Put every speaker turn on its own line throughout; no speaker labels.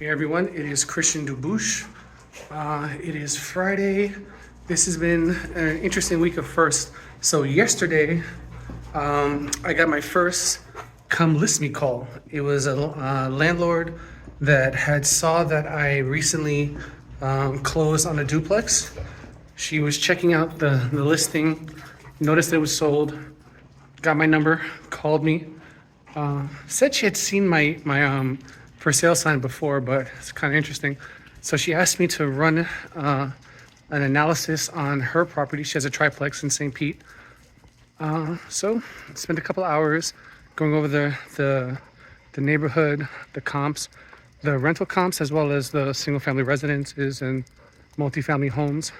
Hey everyone, it is Christian Dubouche. It is Friday. This has been an interesting week of firsts. So yesterday, I got my first come list me call. It was a landlord that had saw that I recently closed on a duplex. She was checking out the listing, noticed it was sold, got my number, called me, said she had seen my for sale sign before, but it's kind of interesting. So she asked me to run an analysis on her property. She has a triplex in St. Pete. So spent a couple hours going over the neighborhood, the comps, the rental comps, as well as the single family residences and multifamily homes.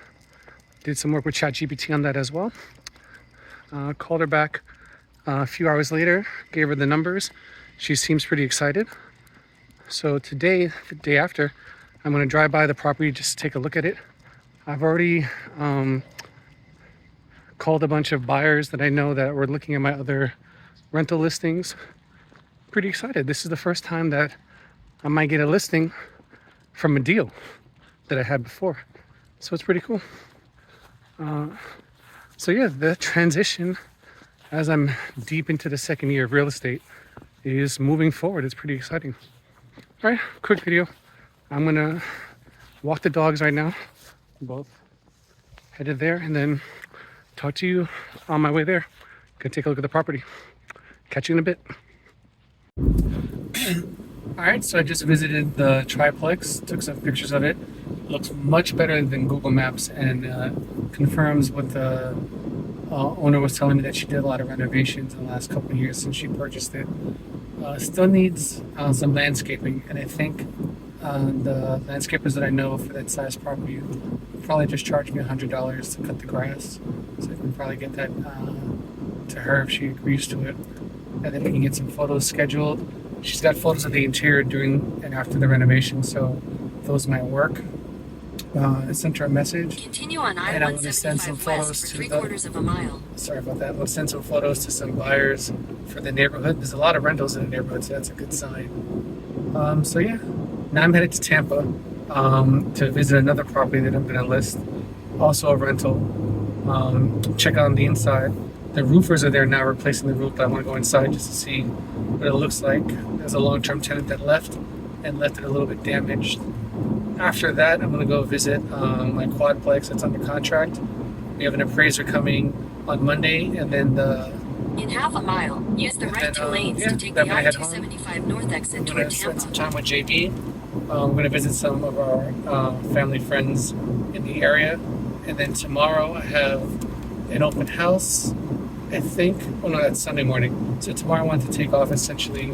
Did some work with ChatGPT on that as well. Called her back a few hours later, gave her the numbers. She seems pretty excited. So today, the day after, I'm going to drive by the property just to take a look at it. I've already called a bunch of buyers that I know that were looking at my other rental listings. Pretty excited. This is the first time that I might get a listing from a deal that I had before. So it's pretty cool. So yeah, the transition as I'm deep into the second year of real estate is moving forward. It's pretty exciting. All right, quick video. I'm gonna walk the dogs right now. Both headed there, and then talk to you on my way there. Gonna take a look at the property. Catch you in a bit. All right, so I just visited the triplex, took some pictures of it. Looks much better than Google Maps, and confirms what the owner was telling me, that she did a lot of renovations in the last couple of years since she purchased it. Still needs some landscaping, and I think the landscapers that I know for that size property probably just charge me $100 to cut the grass, so I can probably get that to her if she agrees to it, and then we can get some photos scheduled. She's got photos of the interior during and after the renovation, so those might work. I sent her a message.
Continue on
and I'm going to send some photos to
a mile.
Sorry about that. We'll send some photos to some buyers for the neighborhood. There's a lot of rentals in the neighborhood, so that's a good sign. So yeah, now I'm headed to Tampa to visit another property that I'm going to list, also a rental. Check out on the inside. The roofers are there now replacing the roof, but I want to go inside just to see what it looks like. There's a long-term tenant that left it a little bit damaged. After that, I'm going to go visit my quadplex that's under contract. We have an appraiser coming on Monday, and then
in half a mile, use the right two lanes to take the I-275 north exit
I'm going
toward
to spend some
Tampa.
time with JB. I'm going to visit some of our family friends in the area, and then tomorrow I have an open house. I think, oh no, that's Sunday morning. So tomorrow I want to take off, essentially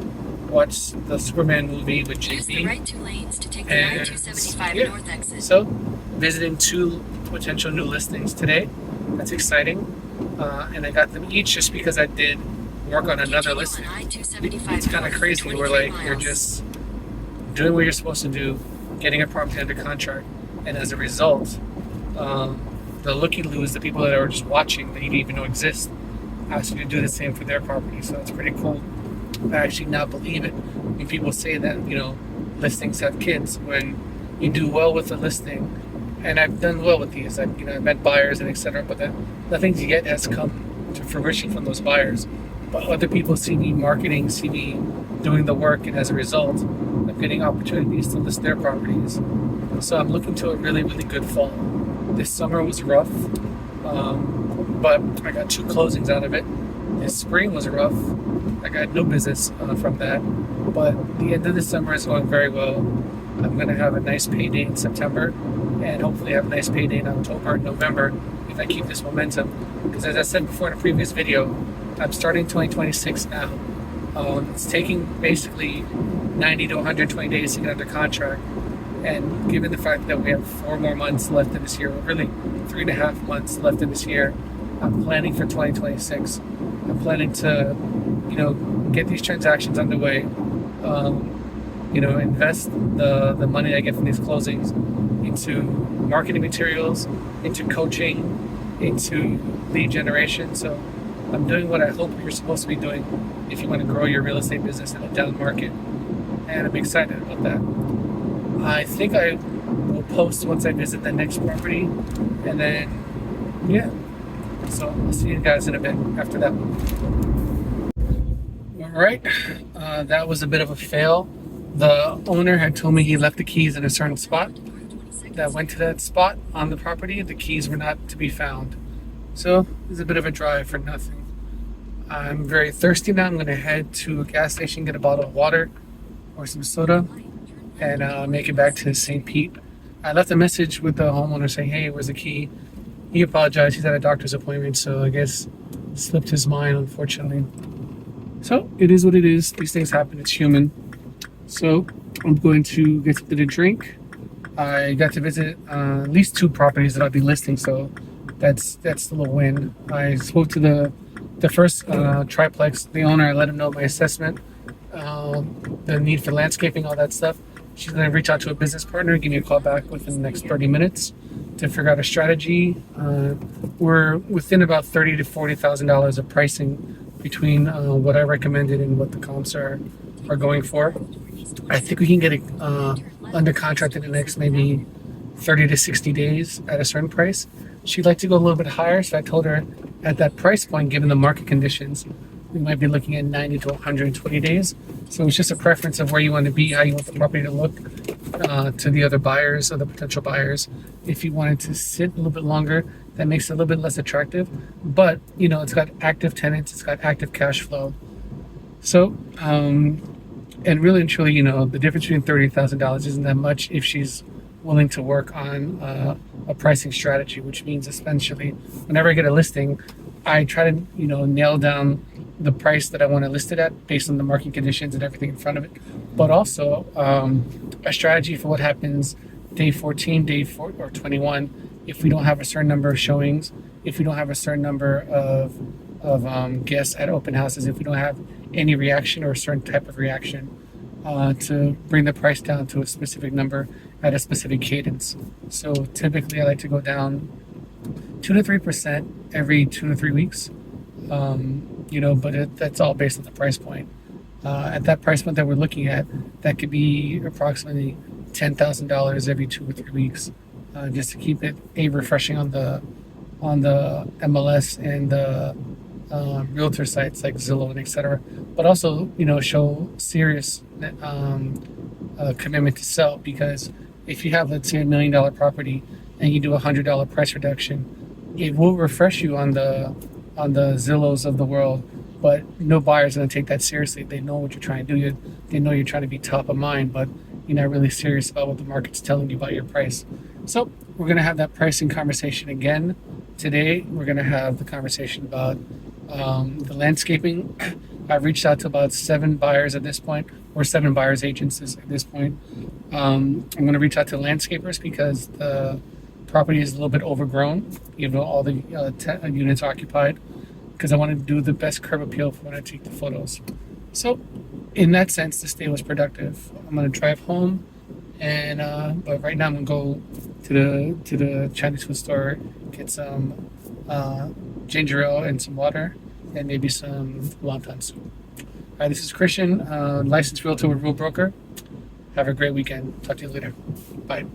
watch the Superman movie with JB.
Use the right two lanes to take the I-275 north exit.
So, visiting 2 potential new listings today. That's exciting. And I got them each just because I did work on another listing. It's kind of crazy where you're just doing what you're supposed to do, getting a property under contract, and as a result, the looky-loos, the people that are just watching that you didn't even know exist, ask you to do the same for their property. So it's pretty cool. I actually now believe it when people say that, listings have kids. When you do well with a listing, and I've done well with these, I've met buyers and etc., but nothing yet has come to fruition from those buyers. But other people see me marketing, see me doing the work, and as a result, I'm getting opportunities to list their properties. So I'm looking to a really, really good fall. This summer was rough, but I got 2 closings out of it. This spring was rough. I got no business from that, but the end of the summer is going very well. I'm going to have a nice payday in September, and hopefully have a nice payday in October and November if I keep this momentum. Because as I said before in a previous video, I'm starting 2026 now. It's taking basically 90 to 120 days to get under contract, and given the fact that we have 4 more months left in this year, or really 3.5 months left in this year, I'm planning for 2026. I'm planning to, get these transactions underway, invest the money I get from these closings into marketing materials, into coaching, into lead generation. So I'm doing what I hope you're supposed to be doing if you want to grow your real estate business in a down market, and I'm excited about that. I think I will post once I visit the next property, and then yeah. So I'll see you guys in a bit after that one. All right, that was a bit of a fail. The owner had told me he left the keys in a certain spot. That went to that spot on the property. The keys were not to be found. So it's a bit of a drive for nothing. I'm very thirsty now. I'm going to head to a gas station, get a bottle of water or some soda, and make it back to St. Pete. I left a message with the homeowner saying, hey, where's the key? He apologized. He's at a doctor's appointment, so I guess slipped his mind, unfortunately. So it is what it is. These things happen. It's human. So I'm going to get something to drink. I got to visit at least 2 properties that I'll be listing, so that's still a win. I spoke to the first triplex, the owner. I let him know my assessment, the need for landscaping, all that stuff. She's going to reach out to a business partner, give me a call back within the next 30 minutes to figure out a strategy. We're within about $30,000 to $40,000 of pricing between what I recommended and what the comps are going for. I think we can get it under contract in the next maybe 30 to 60 days at a certain price. She'd like to go a little bit higher, so I told her at that price point, given the market conditions, we might be looking at 90 to 120 days. So it's just a preference of where you want to be, how you want the property to look to the other buyers or the potential buyers. If you wanted to sit a little bit longer, that makes it a little bit less attractive. But, you know, it's got active tenants, it's got active cash flow. So, and really and truly, you know, the difference between $30,000 isn't that much if she's willing to work on a pricing strategy, which means essentially whenever I get a listing, I try to, you know, nail down the price that I want to list it at based on the market conditions and everything in front of it. But also a strategy for what happens day 14, day 4, or 21 if we don't have a certain number of showings, if we don't have a certain number of guests at open houses, if we don't have any reaction or a certain type of reaction, to bring the price down to a specific number at a specific cadence. So typically I like to go down 2 to 3% every 2 to 3 weeks, you know, but that's all based on the price point. At that price point that we're looking at, that could be approximately $10,000 every 2 or 3 weeks, just to keep it refreshing on the MLS and the realtor sites like Zillow and etc. But also, you know, show serious commitment to sell, because if you have, let's say, $1 million property and you do $100 price reduction, it will refresh you on the Zillows of the world, but no buyer's going to take that seriously. They know what you're trying to do. They know you're trying to be top of mind, but you're not really serious about what the market's telling you about your price. So we're going to have that pricing conversation again today. We're going to have the conversation about the landscaping. I've reached out to about 7 buyers at this point, or 7 buyers agents at this point. I'm going to reach out to landscapers because the property is a little bit overgrown, even though all the units are occupied, because I wanted to do the best curb appeal for when I take the photos. So in that sense, this day was productive. I'm going to drive home, and but right now I'm going to go to the Chinese food store, get some ginger ale and some water, and maybe some wonton soup. All right, this is Christian, licensed realtor with Real Broker. Have a great weekend. Talk to you later. Bye.